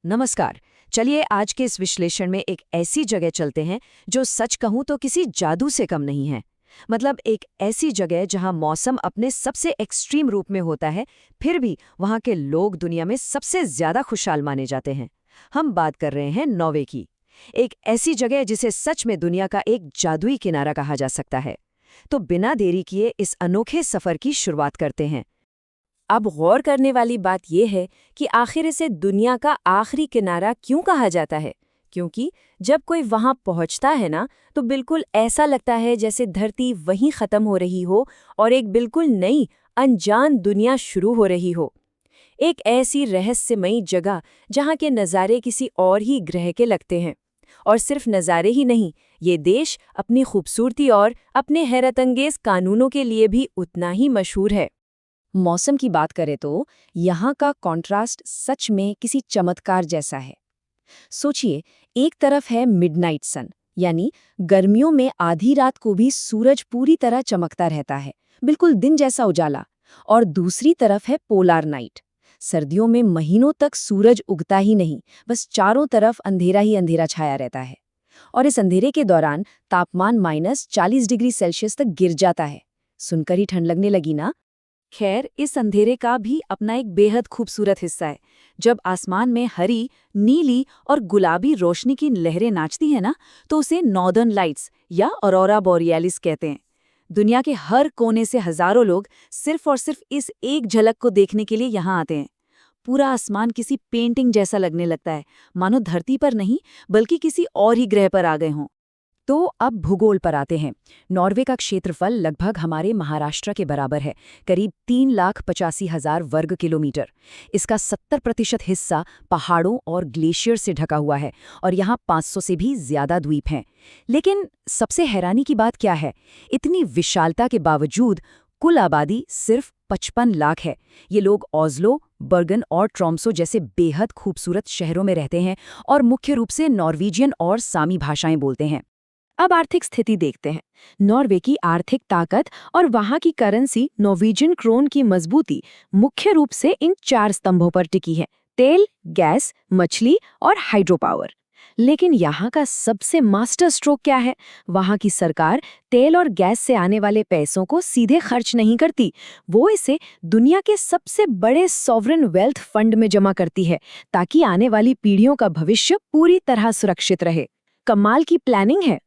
नमस्कार। चलिए आज के इस विश्लेषण में एक ऐसी जगह चलते हैं जो सच कहूं तो किसी जादू से कम नहीं है। मतलब एक ऐसी जगह जहां मौसम अपने सबसे एक्सट्रीम रूप में होता है, फिर भी वहां के लोग दुनिया में सबसे ज्यादा खुशहाल माने जाते हैं। हम बात कर रहे हैं नॉर्वे की। एक ऐसी जगह जिसे सच में दुनिया का एक जादुई किनारा कहा जा सकता है। तो बिना देरी किए इस अनोखे सफर की शुरुआत करते हैं। अब गौर करने वाली बात यह है कि आखिर इसे दुनिया का आखिरी किनारा क्यों कहा जाता है, क्योंकि जब कोई वहां पहुंचता है ना, तो बिल्कुल ऐसा लगता है जैसे धरती वहीं खत्म हो रही हो और एक बिल्कुल नई, अनजान दुनिया शुरू हो रही हो। एक ऐसी रहस्यमयी जगह जहां के नज़ारे किसी और ही ग्रह के लगते हैं। और सिर्फ नज़ारे ही नहीं, ये देश अपनी खूबसूरती और अपने हैरतअंगेज कानूनों के लिए भी उतना ही मशहूर है। मौसम की बात करें तो यहाँ का कॉन्ट्रास्ट सच में किसी चमत्कार जैसा है। सोचिए, एक तरफ है मिडनाइट सन, यानी गर्मियों में आधी रात को भी सूरज पूरी तरह चमकता रहता है, बिल्कुल दिन जैसा उजाला। और दूसरी तरफ है पोलार नाइट। सर्दियों में महीनों तक सूरज उगता ही नहीं, बस चारों तरफ अंधेरा ही अंधेरा छाया रहता है। और इस अंधेरे के दौरान तापमान -40 डिग्री सेल्सियस तक गिर जाता है। सुनकर ही ठंड लगने लगी ना। खैर, इस अंधेरे का भी अपना एक बेहद खूबसूरत हिस्सा है। जब आसमान में हरी, नीली और गुलाबी रोशनी की लहरें नाचती हैं ना, तो उसे नॉर्दर्न लाइट्स या ऑरोरा बोरियालिस कहते हैं। दुनिया के हर कोने से हजारों लोग सिर्फ और सिर्फ इस एक झलक को देखने के लिए यहाँ आते हैं। पूरा आसमान किसी पेंटिंग जैसा लगने लगता है, मानो धरती पर नहीं बल्कि किसी और ही ग्रह पर आ गए हों। तो अब भूगोल पर आते हैं। नॉर्वे का क्षेत्रफल लगभग हमारे महाराष्ट्र के बराबर है, करीब 3,85,000 वर्ग किलोमीटर। इसका 70% हिस्सा पहाड़ों और ग्लेशियर से ढका हुआ है और यहाँ 500 से भी ज्यादा द्वीप हैं। लेकिन सबसे हैरानी की बात क्या है, इतनी विशालता के बावजूद कुल आबादी सिर्फ 55 लाख है। ये लोग ओस्लो, बर्गन और ट्रोम्सो जैसे बेहद खूबसूरत शहरों में रहते हैं और मुख्य रूप से नॉर्वेजियन और सामी भाषाएं बोलते हैं। अब आर्थिक स्थिति देखते हैं। नॉर्वे की आर्थिक ताकत और वहां की करेंसी नॉर्वेजियन क्रोन की मजबूती मुख्य रूप से इन 4 स्तंभों पर टिकी है: तेल, गैस, मछली और हाइड्रो पावर। लेकिन यहाँ का सबसे मास्टर स्ट्रोक क्या है? वहां की सरकार तेल और गैस से आने वाले पैसों को सीधे खर्च नहीं करती, वो इसे दुनिया के सबसे बड़े सॉवरेन वेल्थ फंड में जमा करती है, ताकि आने वाली पीढ़ियों का भविष्य पूरी तरह सुरक्षित रहे। कमाल की प्लानिंग है।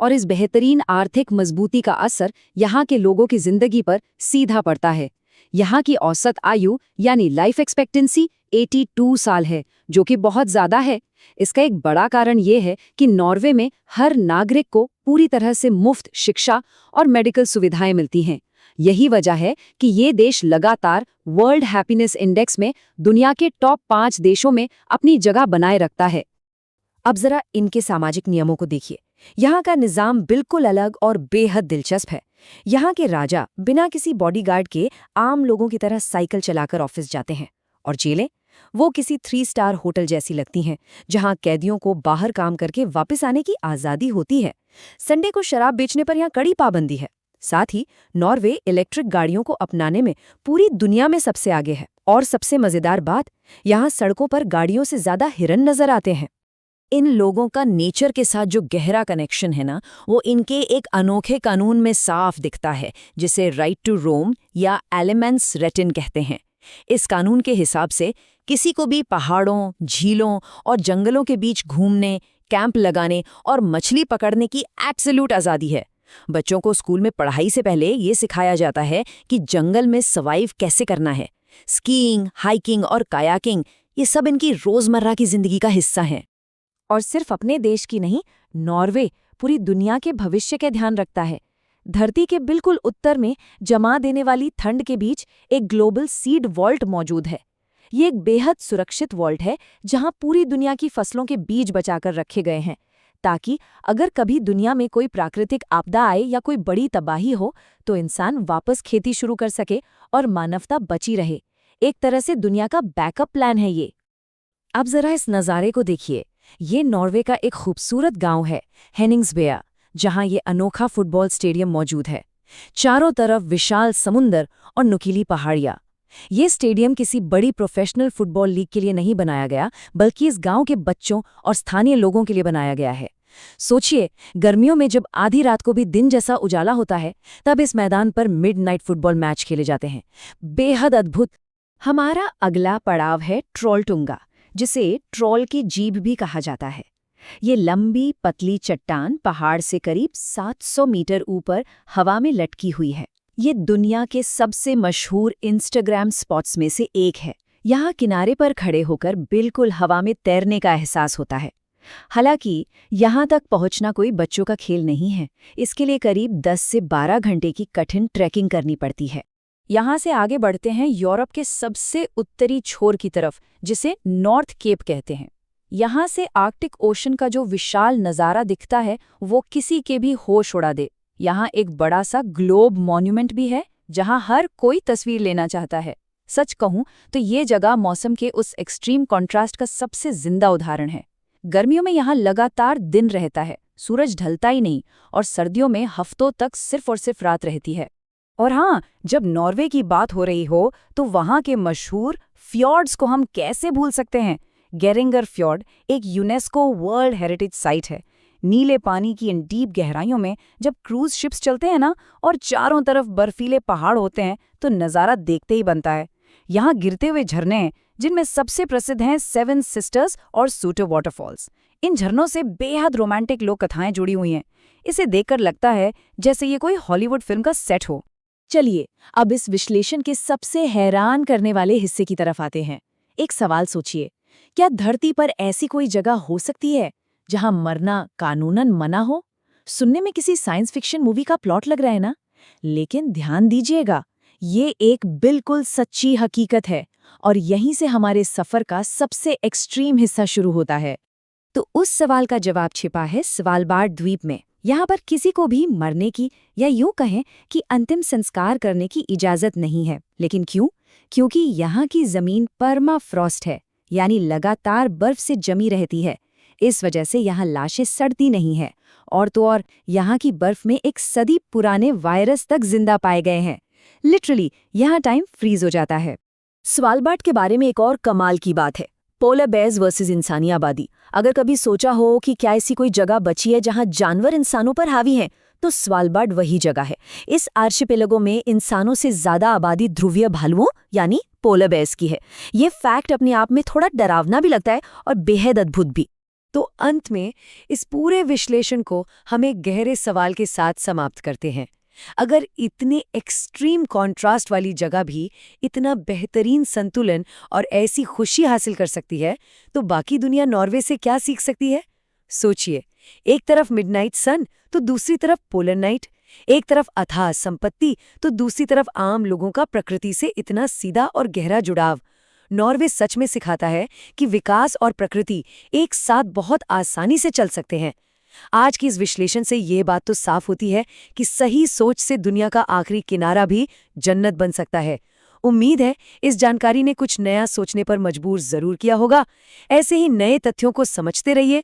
और इस बेहतरीन आर्थिक मजबूती का असर यहाँ के लोगों की जिंदगी पर सीधा पड़ता है। यहाँ की औसत आयु यानी लाइफ एक्सपेक्टेंसी 82 साल है, जो कि बहुत ज्यादा है। इसका एक बड़ा कारण ये है कि नॉर्वे में हर नागरिक को पूरी तरह से मुफ्त शिक्षा और मेडिकल सुविधाएं मिलती हैं। यही वजह है कि ये देश लगातार वर्ल्ड हैप्पीनेस इंडेक्स में दुनिया के टॉप 5 देशों में अपनी जगह बनाए रखता है। अब जरा इनके सामाजिक नियमों को देखिए। यहाँ का निजाम बिल्कुल अलग और बेहद दिलचस्प है। यहाँ के राजा बिना किसी बॉडीगार्ड के आम लोगों की तरह साइकिल चलाकर ऑफिस जाते हैं। और जेलें, वो किसी 3 स्टार होटल जैसी लगती हैं, जहाँ कैदियों को बाहर काम करके वापस आने की आज़ादी होती है। संडे को शराब बेचने पर यहाँ कड़ी पाबंदी है। साथ ही नॉर्वे इलेक्ट्रिक गाड़ियों को अपनाने में पूरी दुनिया में सबसे आगे है। और सबसे मजेदार बात, यहाँ सड़कों पर गाड़ियों से ज्यादा हिरन नजर आते हैं। इन लोगों का नेचर के साथ जो गहरा कनेक्शन है ना, वो इनके एक अनोखे कानून में साफ दिखता है, जिसे राइट टू रोम या एलिमेंट्स रेटिन कहते हैं। इस कानून के हिसाब से किसी को भी पहाड़ों, झीलों और जंगलों के बीच घूमने, कैंप लगाने और मछली पकड़ने की एब्सोल्यूट आज़ादी है। बच्चों को स्कूल में पढ़ाई से पहले ये सिखाया जाता है कि जंगल में सर्वाइव कैसे करना है। स्कीइंग, हाइकिंग और कायाकिंग, ये सब इनकी रोजमर्रा की जिंदगी का हिस्सा है। और सिर्फ अपने देश की नहीं, नॉर्वे पूरी दुनिया के भविष्य के ध्यान रखता है। धरती के बिल्कुल उत्तर में जमा देने वाली ठंड के बीच एक ग्लोबल सीड वॉल्ट मौजूद है। ये एक बेहद सुरक्षित वॉल्ट है, जहां पूरी दुनिया की फसलों के बीज बचाकर रखे गए हैं, ताकि अगर कभी दुनिया में कोई प्राकृतिक आपदा आए या कोई बड़ी तबाही हो, तो इंसान वापस खेती शुरू कर सके और मानवता बची रहे। एक तरह से दुनिया का बैकअप प्लान है ये। अब जरा इस नज़ारे को देखिए। ये नॉर्वे का एक खूबसूरत गांव है, हेनिंग्सवेया, जहां ये अनोखा फुटबॉल स्टेडियम मौजूद है। चारों तरफ विशाल समुंदर और नुकीली पहाड़ियां। ये स्टेडियम किसी बड़ी प्रोफेशनल फुटबॉल लीग के लिए नहीं बनाया गया, बल्कि इस गांव के बच्चों और स्थानीय लोगों के लिए बनाया गया है। सोचिए, गर्मियों में जब आधी रात को भी दिन जैसा उजाला होता है, तब इस मैदान पर मिडनाइट फुटबॉल मैच खेले जाते हैं। बेहद अद्भुत। हमारा अगला पड़ाव है ट्रोलटुंगा, जिसे ट्रोल की जीभ भी कहा जाता है। ये लंबी पतली चट्टान पहाड़ से करीब 700 मीटर ऊपर हवा में लटकी हुई है। ये दुनिया के सबसे मशहूर इंस्टाग्राम स्पॉट्स में से एक है। यहाँ किनारे पर खड़े होकर बिल्कुल हवा में तैरने का एहसास होता है। हालांकि यहाँ तक पहुँचना कोई बच्चों का खेल नहीं है। इसके लिए करीब 10 से 12 घंटे की कठिन ट्रैकिंग करनी पड़ती है। यहाँ से आगे बढ़ते हैं यूरोप के सबसे उत्तरी छोर की तरफ, जिसे नॉर्थ केप कहते हैं। यहाँ से आर्कटिक ओशन का जो विशाल नज़ारा दिखता है, वो किसी के भी होश उड़ा दे। यहाँ एक बड़ा सा ग्लोब मॉन्यूमेंट भी है, जहाँ हर कोई तस्वीर लेना चाहता है। सच कहूँ तो ये जगह मौसम के उस एक्सट्रीम कॉन्ट्रास्ट का सबसे जिंदा उदाहरण है। गर्मियों में यहाँ लगातार दिन रहता है, सूरज ढलता ही नहीं, और सर्दियों में हफ्तों तक सिर्फ और सिर्फ रात रहती है। और हाँ, जब नॉर्वे की बात हो रही हो तो वहाँ के मशहूर फ्यॉर्ड्स को हम कैसे भूल सकते हैं। गेरिंगर फ्यॉर्ड एक यूनेस्को वर्ल्ड हेरिटेज साइट है। नीले पानी की इन डीप गहराइयों में जब क्रूज शिप्स चलते हैं ना, और चारों तरफ बर्फीले पहाड़ होते हैं, तो नज़ारा देखते ही बनता है। यहाँ गिरते हुए झरने हैं, जिनमें सबसे प्रसिद्ध हैं 7 सिस्टर्स और सूटो वाटरफॉल्स। इन झरनों से बेहद रोमांटिक लोक कथाएं जुड़ी हुई हैं। इसे देखकर लगता है जैसे ये कोई हॉलीवुड फिल्म का सेट हो। चलिए, अब इस विश्लेषण के सबसे हैरान करने वाले हिस्से की तरफ आते हैं। एक सवाल सोचिए, क्या धरती पर ऐसी कोई जगह हो सकती है जहां मरना कानूनन मना हो? सुनने में किसी साइंस फिक्शन मूवी का प्लॉट लग रहा है ना? लेकिन ध्यान दीजिएगा, ये एक बिल्कुल सच्ची हकीकत है, और यहीं से हमारे सफर का सबसे एक्सट्रीम हिस्सा शुरू होता है। तो उस सवाल का जवाब छिपा है स्वालबार्ड द्वीप में। यहाँ पर किसी को भी मरने की, या यूं कहें कि अंतिम संस्कार करने की इजाजत नहीं है। लेकिन क्यों? क्योंकि यहाँ की जमीन परमाफ्रॉस्ट है, यानी लगातार बर्फ से जमी रहती है। इस वजह से यहाँ लाशें सड़ती नहीं है, और तो और यहाँ की बर्फ में एक सदी पुराने वायरस तक जिंदा पाए गए हैं। लिटरली यहाँ टाइम फ्रीज हो जाता है। स्वालबार्ड के बारे में एक और कमाल की बात है, पोलर बेयर्स वर्सेस इंसानी आबादी। अगर कभी सोचा हो कि क्या ऐसी कोई जगह बची है जहां जानवर इंसानों पर हावी हैं, तो स्वालबार्ड वही जगह है। इस आर्चिपेलगो में इंसानों से ज्यादा आबादी ध्रुवीय भालुओं यानी पोलर बेयर्स की है। ये फैक्ट अपने आप में थोड़ा डरावना भी लगता है और बेहद अद्भुत भी। तो अंत में इस पूरे विश्लेषण को हम एक गहरे सवाल के साथ समाप्त करते हैं। अगर इतने एक्सट्रीम कॉन्ट्रास्ट वाली जगह भी इतना बेहतरीन संतुलन और ऐसी खुशी हासिल कर सकती है, तो बाकी दुनिया नॉर्वे से क्या सीख सकती है? सोचिए, एक तरफ मिडनाइट सन तो दूसरी तरफ पोलर नाइट, एक तरफ अथाह संपत्ति तो दूसरी तरफ आम लोगों का प्रकृति से इतना सीधा और गहरा जुड़ाव। नॉर्वे सच में सिखाता है कि विकास और प्रकृति एक साथ बहुत आसानी से चल सकते हैं। आज की इस विश्लेषण से ये बात तो साफ होती है कि सही सोच से दुनिया का आखिरी किनारा भी जन्नत बन सकता है। उम्मीद है इस जानकारी ने कुछ नया सोचने पर मजबूर जरूर किया होगा। ऐसे ही नए तथ्यों को समझते रहिए,